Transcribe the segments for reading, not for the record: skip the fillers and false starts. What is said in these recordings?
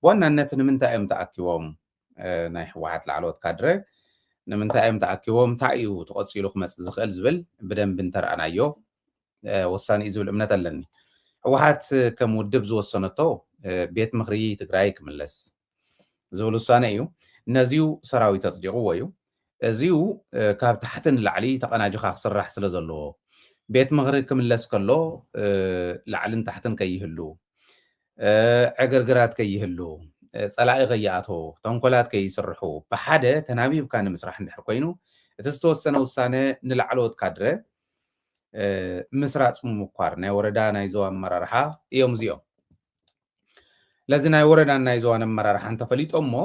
بوانا نمنتا ام تأكيوهم ناي واحد لعلوت كادره نمنتا ام تأكيوهم تايو تقصيلو خمس زخل زبل بدن بنتر انا يو وساني زبل امنتا لني واحد كمودب زوسنتو بيت مخري تግራይ ክምለስ ዝብል ውሳነ እዩ ነዚሁ ሰራዊት ኣጽዲቑዎ እዩ እዚሁ ካብ ታሕትን ላዕሊ ተቐናጅኻ ክስራሕ ስለ ዘለዎ ቤት ምኽሪ ክምለስ ከሎ ላዕልን ታሕትን ከይህሉ ዕግርግራት ከይህሉ ጸላኢ ከይኣትዎ ተንኮላት ከይስርሑ ብሓደ ተናቢብካ ንምስራሕ እንድሕር ኮይኑ እቲ ዝተወሰነ ውሳነ ንላዕለዎት ካድረ ምስራፅ ምምኳር ናይ ወረዳ ናይ ዞባ ኣመራርሓ እዮም እዚኦም ለዚ ናይ ወረዳ ናይ ዞባ ኣመራርሓ እንተፈሊጦም ሞ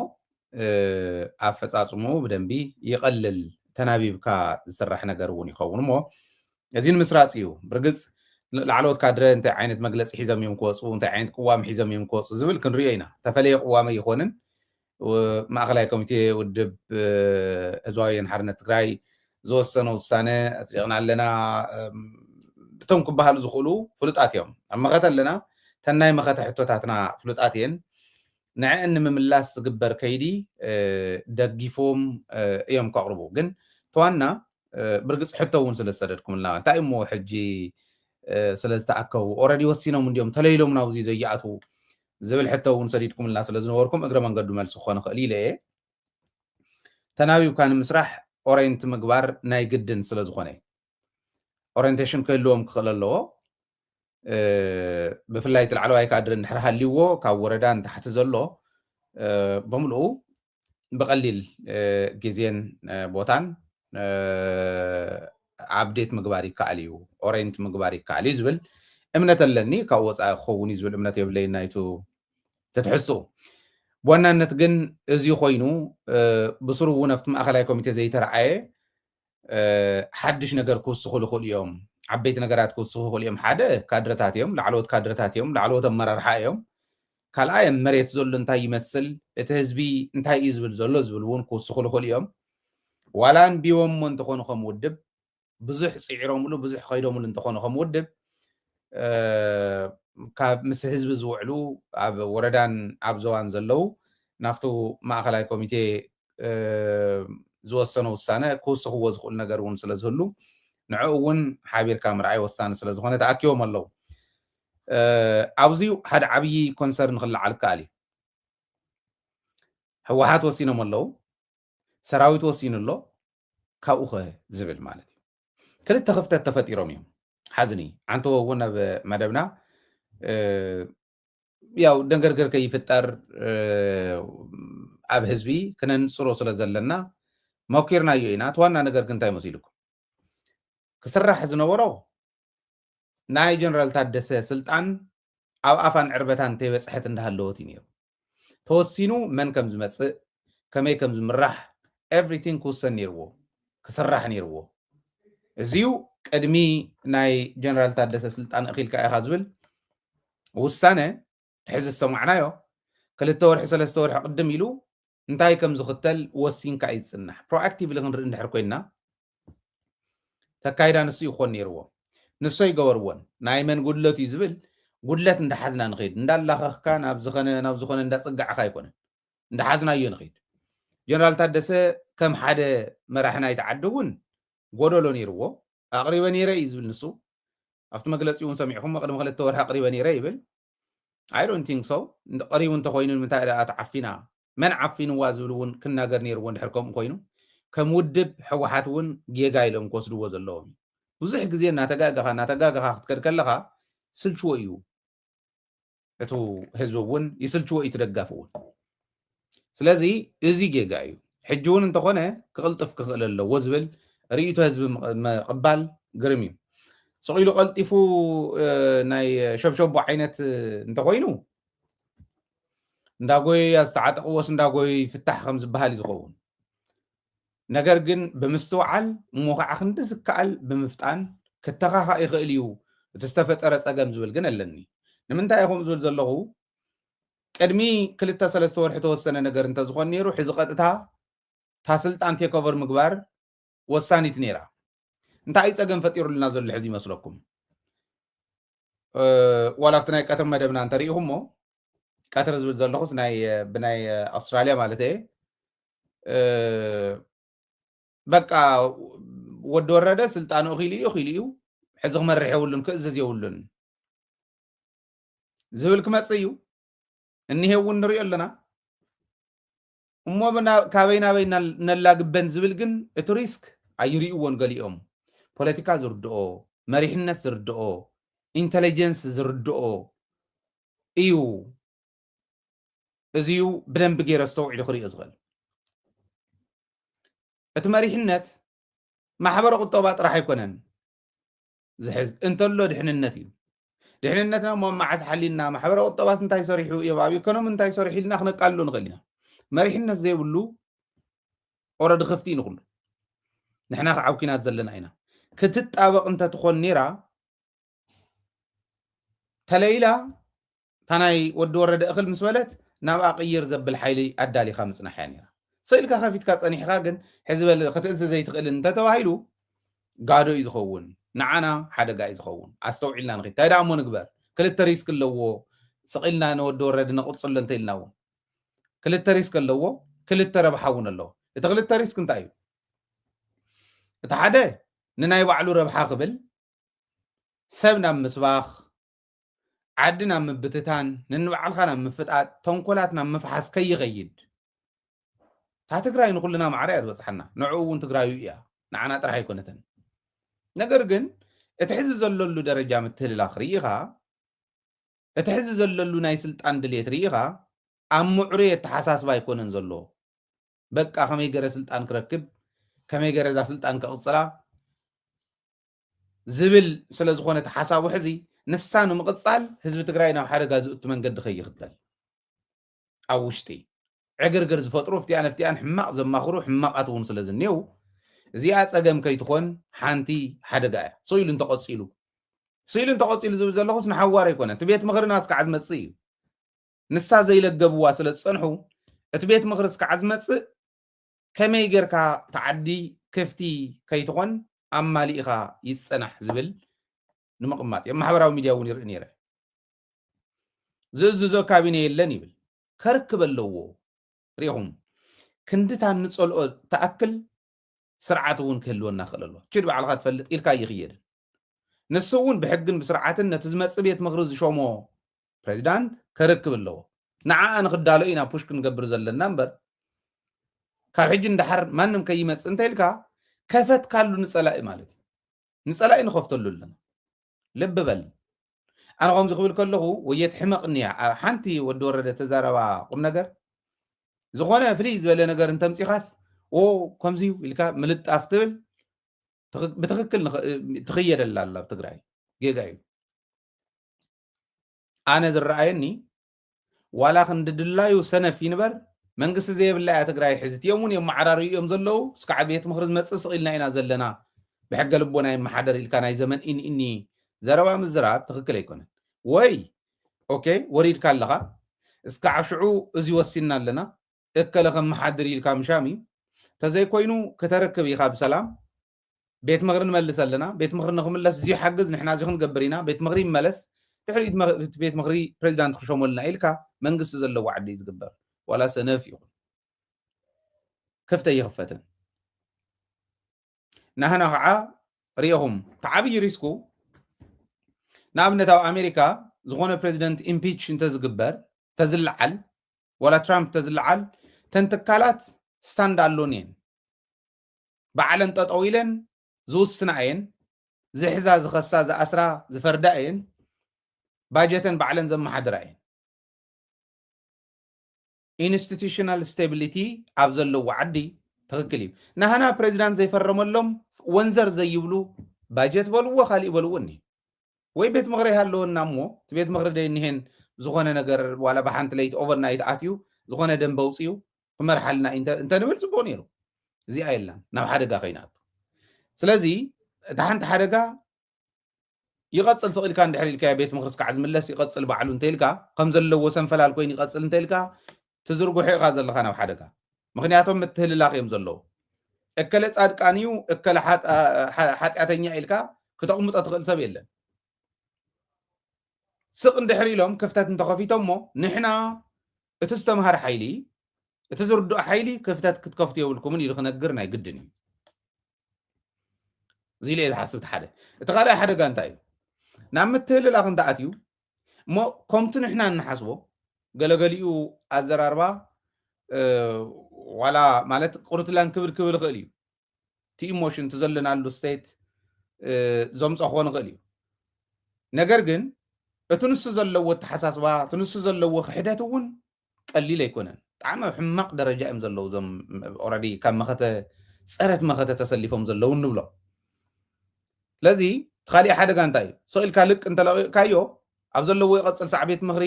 ኣፈጻጽሙ ብደንቢ ይቐልል ተናቢብካ ዝስራሕ ነገር እውን ይኸውን ሞ እዚ ንምስራፅ እዩ ብርግጽ ላዕለዎት ካድረ እንታይ ዓይነት መግለፂ ሒዞም እዮም ክወፁ እንታይ ዓይነት ቅዋም ሒዞም እዮም ክወፁ ዝብል ክንሪኦ ኢና ተፈለየ ቅዋመ ይኾንን ማእኸላይ ኮሚቴ ውድብ ህዝባዊ ሓርነት ትግራይ ዝወሰነ ውሳነ ኣጽዲቕና ኣለና እቶም ክበሃሉ ዝኽእሉ ፍሉጣት እዮም ኣብ መኸተ ኣለና ተናይ መኸተ ሕቶታትና ፍሉጣት እየን ንዕአን ንምምላስ ዝግበር ከይዲ ደጊፎም እዮም ከቕርቡ ግን ተዋና ብርግጽ ሕቶ እውን ስለ ዝሰደድኩምልና እንታይ እሞ ሕጂ ስለ ዝተኣከቡ ኦልሬዲ ወሲኖም እንዲኦም ተለይሎም ናብዚ ዘይኣቱ ዝብል ሕቶ እውን ሰዲድኩምልና ስለ ዝነበርኩም እግረ መንገዱ መልሲ ክኾን ክእል ኢለ ተናቢብካ ንምስራሕ ኦሬንት ምግባር ናይ ግድን ስለ ዝኾነ ኦሪንቴሽን ክህልዎም ክኽእል ኣለዎ ብፍላይ ትላዕለዋይ ካድረ እንድሕር ሃልይዎ ካብ ወረዳን ታሕቲ ዘሎ ብምልኡ ብቐሊል ግዜን ቦታን ኣብዴት ምግባር ይከኣል እዩ ኦሬንት ምግባር ይከኣል እዩ ዝብል እምነት ኣለኒ ካብ ወፃኢ ክኸውን እዩ ዝብል እምነት የብለይ ናይቱ ተትሕዝቱ ብዋናነት ግን እዚ ኮይኑ ብስሩ እውን ኣብቲ ማእኸላይ ኮሚቴ ዘይተረኣየ ሓድሽ ነገር ክውስኹሉ ይኽእሉ እዮም ዓበይቲ ነገራት ክውስኹ ይኽእሉ እዮም ሓደ ካድረታት እዮም ላዕለዎት ካድረታት እዮም ላዕለዎት ኣመራርሓ እዮም ካልኣይ መሬት ዘሎ እንታይ ይመስል እቲ ህዝቢ እንታይ እዩ ዝብል ዘሎ ዝብል እውን ክውስኹሉ ይኽእሉ እዮም ዋላ እንቢቦም እሞ እንተኾኑ ከም ውድብ ብዙሕ ፅዒሮምሉ ብዙሕ ከይዶምሉ እንተኾኑ ከም ውድብ ካብ ምስ ህዝቢ ዝውዕሉ ኣብ ወረዳን ኣብ ዞባን ዘለው ናፍቱ ማእኸላይ ኮሚቴ ዝወሰነ ውሳነ ክውስኽዎ ዝኽእሉ ነገር እውን ስለ ዝህሉ ንዕኡ እውን ሓቢርካ ምርኣይ ወሳኒ ስለ ዝኾነ ተኣኪቦም ኣለዉ ኣብዚኡ ሓደ ዓብዪ ኮንሰርን ክለዓል ከኣል እዩ ህወሓት ወሲኖም ኣለዉ ሰራዊት ወሲኑ ኣሎ ካብኡ ኸ ዝብል ማለት እዩ ክልተ ክፍተት ተፈጢሮም እዮም ሓዝኒ ዓንተዎ እውን ኣብ መደብና ያው ደንገርገር ከይፍጠር ኣብ ህዝቢ ክነንፅሮ ስለ ዘለና መኪርናዮ ኢና እቲ ዋና ነገር ግን እንታይ መሲልኩም ክስራሕ ዝነበሮ ናይ ጀነራል ታደሰ ስልጣን ኣብ ኣፋን ዕርበታን እንተይበፅሐት እንዳሃለወት እዩ ነይሩ ተወሲኑ መን ከም ዝመፅእ ከመይ ከም ዝምራሕ ኤቭሪቲንግ ክውሰን ነይርዎ ክስራሕ ነይርዎ እዚዩ ቅድሚ ናይ ጀነራል ታደሰ ስልጣን እኺልካ ኢኻ ዝብል ውሳነ ትሕዚ ሰማዕናዮ 2 ወርሒ 3 ወርሒ ቅድም ኢሉ እንታይ ከም ዝኽተል ወሲንካ ይጽናሕ ፕሮአክቲቭሊ ክንርኢ እንድሕር ኮይና ተካይዳ ንሱ ይኾን ነይርዎ ንሱ ይገበርዎን ናይ መን ጉድለት እዩ ዝብል ጉድለት እንዳሓዝና ንኸይድ እንዳላኸኽካ ናብ ዝኾነ እንዳፅጋዕኻ ኣይኮነን እንዳሓዝናዮ ንኸይድ ጀነራል ታደሰ ከም ሓደ መራሒ ናይቲ ዓዲ እውን ጎደሎ ነይርዎ ኣቕሪበ ነይረ እዩ ዝብል ንሱ ኣብቲ መግለፂ እውን ሰሚዕኹም ቅድሚ 2 ወርሒ ኣቕሪበ ነይረ ይብል አይ ዶንት ቲንክ ሶ ቀሪቡ እንተኮይኑ ምንታይ ዓፊና መን ዓፊንዋ ዝብል እውን ክናገር ነይርዎ እንድሕር ከምኡ ኮይኑ ከም ውድብ ሕወሓት እውን ጌጋ ኢሎም ክወስድዎ ዘለዎም ብዙሕ ግዜ እናተጋገኻ ክትከድ ከለኻ ስልችዎ እዩ እቱ ህዝቢ እውን ይስልችዎ እዩ ትደጋፍ እውን ስለዚ እዚ ጌጋ እዩ ሕጂ እውን እንተኾነ ክቕልጥፍ ክኽእል ኣለዎ ዝብል ርእይቶ ህዝቢ ምቕባል ግርም እዩ سقيلو قلتفو ناي شبشب عينت انت خوينو እንዳጎይ ያስተዓጠቅዎስ እንዳጎይ ፍታሕ ከም ዝበሃል ይዝኸውን ነገር ግን ብምስተውዓል ሞኻዓ ክንድስ ከኣል ብምፍጣን ከተኻኻ ይኽእል እዩ እቲ ዝተፈጠረ ፀገም ዝብል ግን ኣለኒ ንምንታይ ኢኹም ዝብል ዘለኹ ቅድሚ 2-3 ወርሒ ተወሰነ ነገር እንተዝኾን ነይሩ ሕዚ ቀጥታ ታ ስልጣን ቴክኦቨር ምግባር ወሳኒት ነይራ እንታይ ፀገም ፈጢሩልና ዘሎ ሕዚ ይመስለኩም ዋላፍቲ ናይ ቀትሪ መደብና እንተሪኢኹሞ ቀትሪ ዝብል ዘለኹስ ናይ ብናይ ኣውስትራልያ ማለት እየ በቃ ወዲ ወረደ ስልጣኑ እኺሉ እዩ ሕዚ ክመርሕ የብሉን ክእዝዝ የብሉን ዝብል ክመጽእ እዩ እኒሄ እውን ንሪኦ ኣለና እሞ ካበይ ናበይ ነላግበን ዝብል ግን እቲ ሪስክ ኣይርእይዎን ገሊኦም ፖለቲካ ዝርድኦ መሪሕነት ዝርድኦ ኢንተለጀንስ ዝርድኦ እዩ እዚዩ ብደንቢ ገይረ ዝተውዒሉ ክሪኦ ዝኽእል እቲ መሪሕነት ማሕበረ ቁጠባ ጥራሕ ኣይኮነን ዝሕዝ እንተሎ ድሕንነት እዩ ድሕንነትና እሞ መዓዝ ሓሊልና ማሕበረ ቁጠባስ እንታይ ሰሪሑ እዩ ኣብ ኢኮኖሚ እንታይ ሰሪሑ ኢልና ክነቃልሎ ንኽእል ኢና መሪሕነት ዘይብሉ ኦረዲ ክፍቲ ንኩሉ ንሕና ከዓ ኣብ ኩናት ዘለና ኢና ክትጣበቕ እንተትኾን ነይራ ተለይላ ታናይ ወዲ ወረደ እኽል ምስ በለት ናብኣ ቅይር ዘብል ሓይሊ ኣዳሊኻ ምፅናሕ እያ ነይራ ስኢልካ ከፊትካ ፀኒሕካ ግን ሕዚ በል ክትእዝዝ ዘይትኽእልን እንተተባሂሉ ጋዶ እዩ ዝኸውን ንዓና ሓደጋ እዩ ዝኸውን ኣስተውዒልና ንኽእል እንታይ ደኣ እሞ ንግበር ክልተ ሪስክ ኣለዎ ስቂልና ንወዲ ወረደ ነቕፅሎ እንተኢልና እውን ክልተ ሪስክ ኣለዎ ክልተ ረብሓ እውን ኣለዎ እቲ ክልተ ሪስክ እንታይ እዩ እቲ ሓደ ንናይ ባዕሉ ረብሓ ክብል ሰብ ናብ ምስባኽ ዓዲ ናብ ምብትታን ንንባዕልካ ናብ ምፍጣጥ ተንኮላት ናብ ምፍሓስ ከይኸይድ تا تግራይ ንኩልና ማዕረ እያ ትበፅሓና ንዕኡ እውን ትግራዩ እያ ንዓና ጥራሕ ኣይኮነትን ነገር ግን እቲ ሕዚ ዘለሉ ደረጃ ምትህልላኽ ርኢኻ እቲ ሕዚ ዘለሉ ናይ ስልጣን ድሌት ርኢኻ ኣብ ምዕሩ የተሓሳስባ ኣይኮነን ዘሎ በቃ ከመይ ገረ ስልጣን ክረክብ ከመይ ገረ ዛ ስልጣን ከቕፅላ ዝብል ስለ ዝኾነ ተሓሳቡ ሕዚ ንሳ ንምቕፃል ህዝቢ ትግራይ ናብ ሓደጋ ዝእቱ መንገዲ ከይኽተል ኣብ ውሽጢ ዕግርግር ዝፈጥሩ ፍቲያን ፍቲያን ሕማቕ ዘማኽሩ ሕማቓት እውን ስለ ዝኔው እዚኣ ፀገም ከይትኾን ሓንቲ ሓደጋ እያ ስኢሉ እንተቐፂሉ ዝብል ዘለኹስ ንሓዋር ኣይኮነን እቲ ቤት ምኽሪ ናስካዓ ዝመፅእ እዩ ንሳ ዘይለገብዋ ስለ ዝፀንሑ እቲ ቤት ምኽሪ ስካዓ ዝመፅእ ከመይ ጌርካ ተዓዲ ክፍቲ ከይትኾን ኣማሊእኻ ይፀናሕ ዝብል ንምቕማጥ እዮም ማሕበራዊ ሚድያ እውን ይርኢ ነይረ ዝእዝዞ ካቢነ የለን ይብል ከርክብ ኣለዎ ሪኹም ክንድታ ንፀልኦ ተኣክል ስርዓት እውን ክህልወና ክእል ኣሎ ችድ ባዕልካ ትፈልጥ ኢልካ ይኽየድን ንሱ እውን ብሕግን ብስርዓትን ነቲ ዝመፅእ ቤት ምኽሪ ዝሾሞ ፕሬዚዳንት ከርክብ ኣለዎ ንዓኣ ንክዳሎ ኢና ፑሽ ክንገብር ዘለና እምበር ካብ ሕጂ እንዳሓር ማንም ከይመፅእ እንተኢልካ ከፈት ካሉ ንፀላኢ ማለት እዩ ንፀላኢ ንኸፍተሉ ኣለና ልቢ በል ኣነ ከምዚ ክብል ከለኹ ወየት ሕመቕ እኒያ ሓንቲ ወዲ ወረደ ተዛረባ ቁም ነገር ዝኾነ ፍልይ ዝበለ ነገር እንተምፂኻስ ከምዚ ኢልካ ምልጣፍ ትብል ብትክክል ትኽየደላ ኣላ ኣብ ትግራይ ጌጋ እዩ ኣነ ዝረኣየኒ ዋላ ክንድድላዩ ሰነፍ ይንበር መንግስቲ ዘይብላ እያ ትግራይ ሕዝት እዮም እውን የመዓራርዩ እዮም ዘለዉ እስካዕ ቤት ምኽሪ ዝመፅእ ስቂልና ኢና ዘለና ብሕገ ልቦና ይመሓደር ኢልካ ናይ ዘመን ኢኒ ዘረባ ምዝራብ ትክክል ኣይኮነን ወይ ኦኬ ወሪድካ ኣለኻ እስካዕ ሽዑ እዚ ወሲና ኣለና እከለ ከመሓድር ኢልካ ምሻሚ ተዘይኮይኑ ከተረክብ ኢኻ ብሰላም ቤት ምኽሪ ንመልስ ኣለና ቤት ምኽሪ ንክምለስ እዚ ሓግዝ ንሕና እዚ ክንገብር ኢና ቤት ምኽሪ ይመለስ ድሕሪ ቤት ምኽሪ ፕሬዚዳንት ክሾመልና ኢልካ መንግስቲ ዘለዎ ዓዲ እዩ ዝግበር ዋላ ሰነፍ ይኹን ክፍተ ይኽፈትን ናህና ከዓ ሪኢኹም ተዓብዪ ሪስኩ ንኣብነት ኣብ ኣሜሪካ ዝኾነ ፕሬዚደንት ኢምፒች እንተዝግበር ተዝለዓል ዋላ ትራምፕ ተዝለዓል ተንትካላት ስታንድ ኣሎን እየን ባዕለን ጠጠው ኢለን ዝውስና እየን ዝሕዛ ዝኸሳ ዝኣስራ ዝፈርዳ እየን ባጀተን ባዕለን ዘመሓድራ እየን ኢንስቲቱሽናል ስታቢሊቲ ኣብ ዘለዎ ዓዲ ትክክል እዩ ናህና ፕሬዚዳንት ዘይፈረመሎም ወንዘር ዘይብሉ ባጀት በልዎ ካሊእ በልዎ እኒ ወይ ቤት ምኽሪ ሃለወና እሞ እቲ ቤት ምኽሪ ደይኒሄን ዝኾነ ነገር ዋላ ብሓንቲ ለይቲ ኦቨርናይት ኣትዩ ዝኾነ ደንበ ውፅዩ ክመርሓልና እንተንብል ፅቡቅ ነይሩ እዚኣ የላን ናብ ሓደጋ ከይናቱ ስለዚ እቲ ሓንቲ ሓደጋ ይቐፅል ስቂልካ እንድሕር ኢልካ ቤት ምኽሪ ስካዕ ዝምለስ ይቐፅል ባዕሉ እንተኢልካ ከም ዘለዎ ሰንፈላል ኮይኑ ይቐፅል እንተኢልካ ትዝርጉሑ ኢኻ ዘለካ ናብ ሓደጋ ምክንያቶም ምትህልላኽ እዮም ዘለዉ እከለ ፃድቃን እዩ እከለ ሓጢኣተኛ ኢልካ ክተቕምጦ ትኽእል ሰብ የለን ስቕ እንድሕር ኢሎም ክፍተት እንተኸፊቶም ሞ ንሕና اتستمهر حيلي اتزردو حيلي كفتات كتكفتي يقولكم إلى خنقرنا يقدني زي ليه حسبت حدا اتغالي حدا قان تايو نعم تهل الأخن دعاتيو مو كمتن إحنا نحسبه قلقليو أزراربا ولا مالت قرط لان كبر غليو تي ايموشن تزلنا على ستيت زومص اخوان غليو ነገር ግን እትንሱ ዘለዎ ተሓሳስባ ትንሱ ዘለዎ ክሕደት እውን ቀሊል ኣይኮነን ጣዕመ ሕማቅ ደረጃ እዮም ዘለው ዞም ኦልሬዲ ካብ መኸተ ፀረት መኸተ ተሰሊፎም ዘለው ንብሎ ስለዚ ካሊእ ሓደጋ እንታይ እዩ ስኢልካ ልቅ እንተለቂቕካዮ ኣብ ዘለዎ ይቐፅል ሳዕቤት ምኽሪ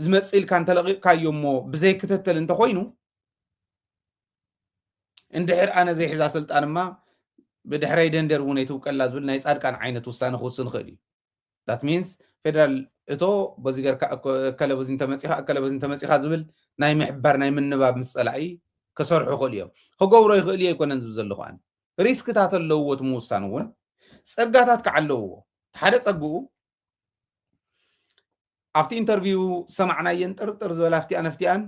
ዝመፅእ ኢልካ እንተለቂቕካዮ እሞ ብዘይ ክትትል እንተኮይኑ እንድሕር ኣነ ዘይሕዛ ስልጣን እማ ብድሕረይ ደንደር እውን ኣይትውቀላ ዝብል ናይ ፃድቃን ዓይነት ውሳነ ክውስን ክእል እዩ ዳት ሚንስ ፌደራል እቶ በዚ ገርካ እከለ በዚ እንተመፂኻ ዝብል ናይ ምሕባር ናይ ምንባብ ምስ ፀላኢ ክሰርሑ ክእል እዮም ክገብሮ ይኽእል እየ ኣይኮነን ዝብል ዘለኹ ኣነ ሪስክታት ኣለውዎ እቲ ምውሳን እውን ፀጋታት ከዓ ኣለውዎ ሓደ ፀግኡ ኣብቲ ኢንተርቪው ሰማዕናየን ጥርጥር ዝበላ ኣፍቲኣን ኣፍቲኣን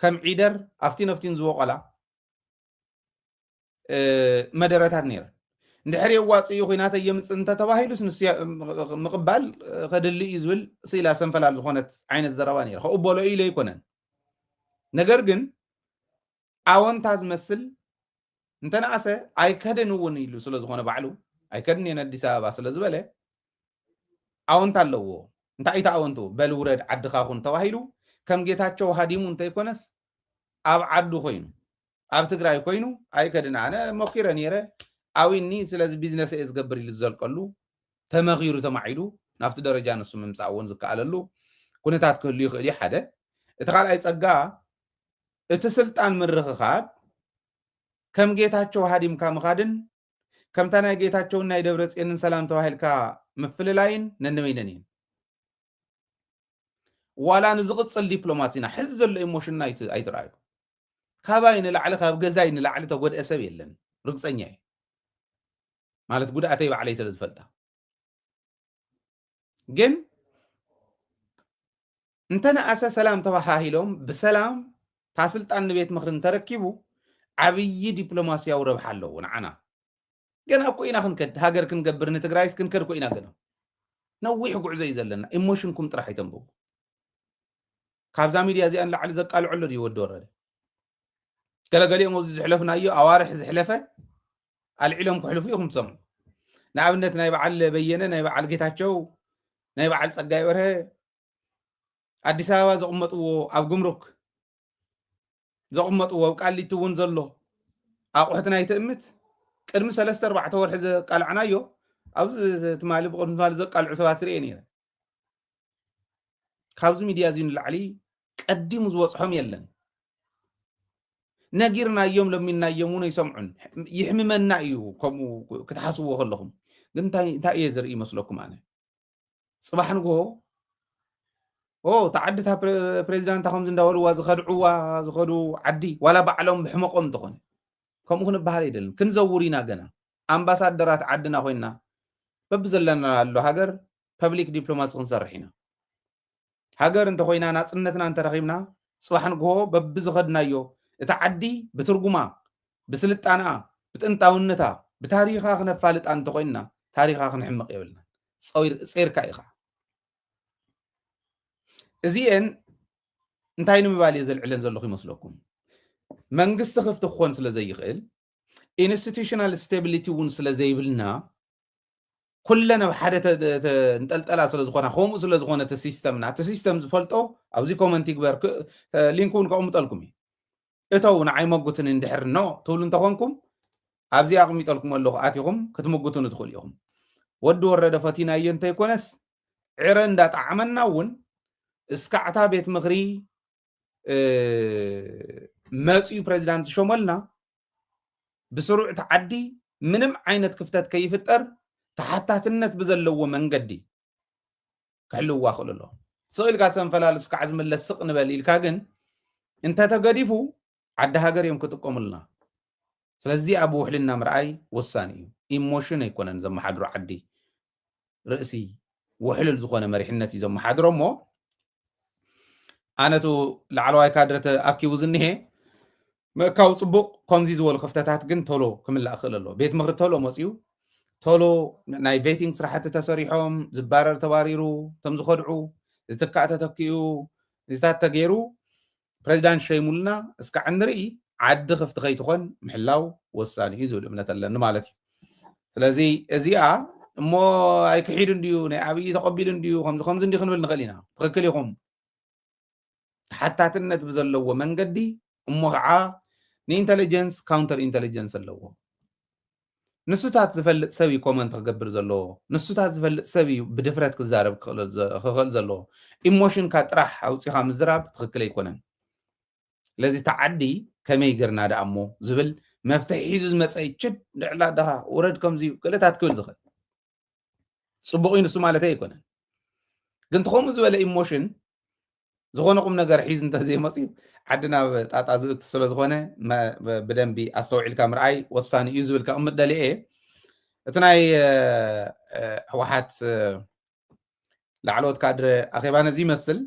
ከም ዒደር ኣብቲ ነፍቲን ዝበቆላ መደረታት ነይረን እንድሕር የዋፅኡ ኩናት የምፅእ እንተተባሂሉስ ንስ ምቕባል ከድሊ እዩ ዝብል ስኢላ ሰንፈላል ዝኾነት ዓይነት ዘረባ ነይረ ከቕበሎ ኢሉ ኣይኮነን ነገር ግን ኣወንታ ዝመስል እንተነኣሰ ኣይከደን እውን ኢሉ ስለ ዝኾነ ባዕሉ ኣይከድን እየን ኣዲስ ኣበባ ስለ ዝበለ ኣወንታ ኣለዎ እንታይ እቲ ኣወንቱ በል ውረድ ዓድኻ ኩን ተባሂሉ ከም ጌታቸው ሃዲሙ እንተይኮነስ ኣብ ዓዱ ኮይኑ ኣብ ትግራይ ኮይኑ ኣይከድን ኣነ ሞኪረ ነይረ ኣዊኒ ስለዚ ቢዝነስ እየ ዝገብር ኢሉ ዝዘልቀሉ ተመኺሩ ተማዒሉ ናብቲ ደረጃ ንሱ ምምፃእ እውን ዝከኣለሉ ኩነታት ክህሉ ይኽእል እዩ ሓደ እቲ ካልኣይ ፀጋ እቲ ስልጣን ምርኽኻብ ከም ጌታቸው ሃዲምካ ምኻድን ከምታ ናይ ጌታቸውን ናይ ደብረፅዮንን ሰላም ተባሂልካ ምፍልላይን ነንበይነን እየን ዋላ ንዝቕፅል ዲፕሎማሲና ሕዚ ዘሎ ኢሞሽንና ኣይትረኣዩ ካባይ ንላዕሊ ካብ ገዛይ ንላዕሊ ተጎድአ ሰብ የለን ርግፀኛ እየ ማለት ጉድኣተይ ባዕለይ ስለ ዝፈልጣ ግን እንተነኣሰ ሰላም ተባሂሎም ብሰላም ታ ስልጣን ንቤት ምኽሪ እንተረኪቡ ዓብይ ዲፕሎማስያዊ ረብሓ ኣለዎ ንዓና ገና እኮ ኢና ክንከድ ሃገር ክንገብር ንትግራይስ ክንከድ እኮ ኢና ገና ነዊሕ ጉዕዞ እዩ ዘለና ኢሞሽንኩም ጥራሕ ይተንብቡ ካብዛ ሚድያ እዚኣ ንላዕሊ ዘቃልዐሎ ድዩ ወዲ ወረደ ገለገሊኦም ኣብዚ ዝሕለፍናዮ ኣዋርሕ ዝሕለፈ ኣልዒሎም ክሕልፉ ኢኹም ትሰምዑ ንኣብነት ናይ በዓል በየነ ናይ በዓል ጌታቸው ናይ በዓል ፀጋይ በርሀ ኣዲስ ኣበባ ዘቕመጥዎ ኣብ ጉምሩክ ዘቕመጥዎ ኣብ ቃሊቲ እውን ዘሎ ኣቑሑት ናይ ትእምት ቅድሚ 3-4 ወርሒ ዘቃልዕናዮ ኣብዚ ትማሊ ብቅድሚ ትማሊ ዘቃልዑ ሰባት ትሪእየ ነይረ ካብዚ ሚድያ እዚ ንላዕሊ ቀዲሙ ዝወፅሖም የለን ነጊርናዮም ለሚናዮም እውን ይሰምዑን ይሕምመና እዩ ከምኡ ክትሓስብዎ ከለኹም ግን እንታይ እየ ዝርኢ ይመስለኩም ኣነ ፅባሕ ንግሆ ተዓድታ ፕሬዚዳንታ ከምዚ እንዳበልዋ ዝኸድዕዋ ዝኸዱ ዓዲ ዋላ ባዕሎም ብሕመቆም እንተኾነ ከምኡ ክንበሃል ኣይደልን ክንዘውር ኢና ገና ኣምባሳደራት ዓድና ኮይና በብዘለና ኣሎ ሃገር ፐብሊክ ዲፕሎማሲ ክንሰርሕ ኢና ሃገር እንተኮይና ናፅነትና እንተረኺብና ፅባሕ ንግሆ በብዝኸድናዮ እታ ዓዲ ብትርጉማ ብስልጣንኣ ብጥንታውነታ ብታሪኻ ክነፋልጣ እንተኮይንና ታሪኻ ክንሕምቕ የብልና ፄርካ ኢኻ እዚአን እንታይ ንምባል እየ ዘልዕለን ዘለኹ ይመስለኩም መንግስቲ ክፍቲ ክኾን ስለ ዘይኽእል ኢንስቲቱሽናል ስቴቢሊቲ እውን ስለ ዘይብልና ኩለና ብሓደ እንጠልጠላ ስለ ዝኾና ከምኡ ስለ ዝኾነ እቲ ሲስተምና እቲ ሲስተም ዝፈልጦ ኣብዚ ኮመንት ይግበር ሊንክ እውን ከቕምጠልኩም እዩ እተው ንዓይ መጉትን እንድሕር ኖ ትብሉ እንተኾንኩም ኣብዚ ኣቕሚጠልኩም ኣለኹ ኣቲኹም ክትምጉቱን ትኽእሉ ኢኹም ወዲ ወረደ ፈቲናዮ እንተይኮነስ ዕረ እንዳጣዕመና እውን እስካዕታ ቤት ምኽሪ መፅኡ ፕሬዚዳንት ሾመልና ብስሩዕ ተዓዲ ምንም ዓይነት ክፍተት ከይፍጠር ተሓታትነት ብዘለዎ መንገዲ ክሕልዋ ክእሉ ኣሎ ስቕኢልካ ሰንፈላል እስካዕ ዝምለስ ስቕ ንበል ኢልካ ግን እንተተገዲፉ ዓዲ ሃገር እዮም ክጥቀሙልና ስለዚ ኣብ ውሕልና ምርኣይ ወሳኒ እዩ ኢሞሽን ኣይኮነን ዘመሓድሮ ዓዲ ርእሲ ውሕልል ዝኾነ መሪሕነት እዩ ዘመሓድሮ እሞ ኣነቱ ላዕለዋይ ካድረ ተኣኪቡ ዝኒሄ ምእካቡ ፅቡቅ ከምዚ ዝበሉ ክፍተታት ግን ቶሎ ክምላእ ክእል ኣሎ ቤት ምክሪ ቶሎ መፅዩ ቶሎ ናይ ቬቲንግ ስራሕቲ ተሰሪሖም ዝባረር ተባሪሩ እቶም ዝኸድዑ ዝትካእ ተተኪኡ ዝታት ተገይሩ ፕረዚዳንት ሸይሙልና እስካዕ ንርኢ ዓዲ ክፍቲ ከይትኾን ምሕላው ወሳኒ እዩ ዝብል እምነት ኣለኒ ማለት እዩ ስለዚ እዚኣ እሞ ኣይክሒዱ እንድዩ ናይ ኣብይ ተቐቢሉ እንድዩ ከምዚ እንዲ ክንብል ንኽእል ኢና ትክክል ኢኹም ሓታትነት ብዘለዎ መንገዲ እሞ ከዓ ንኢንተሊጀንስ ካውንተር ኢንተሊጀንስ ኣለዎ ንሱታት ዝፈልጥ ሰብ እዩ ኮመንት ክገብር ዘለዎ ንሱታት ዝፈልጥ ሰብ እዩ ብድፍረት ክዛረብ ክኽእል ዘለዎ ኢሞሽንካ ጥራሕ ኣውፂኻ ምዝራብ ትክክል ኣይኮነን ስለዚ ተዓዲ ከመይ ጌርና ዳ እሞ ዝብል መፍትሒ ሒዙ ዝመፀ ችድ ልዕላ ድኻ ውረድ ከምዚ ገለታት ክብል ዝኽእል ፅቡቅ እዩ ንሱ ማለት ኣይኮነን ግን ትኸምኡ ዝበለ ኢሞሽን ዝኾነ ቁም ነገር ሒዝ እንተዘይመፅዩ ዓዲ ናብ ጣጣ ዝእቱ ስለ ዝኾነ ብደንቢ ኣስተውዒልካ ምርኣይ ወሳኒ እዩ ዝብል ከቕምጥ ደሊአ እቲ ናይ ሕወሓት ላዕለዎት ካድረ ኣኼባ ነዚ ይመስል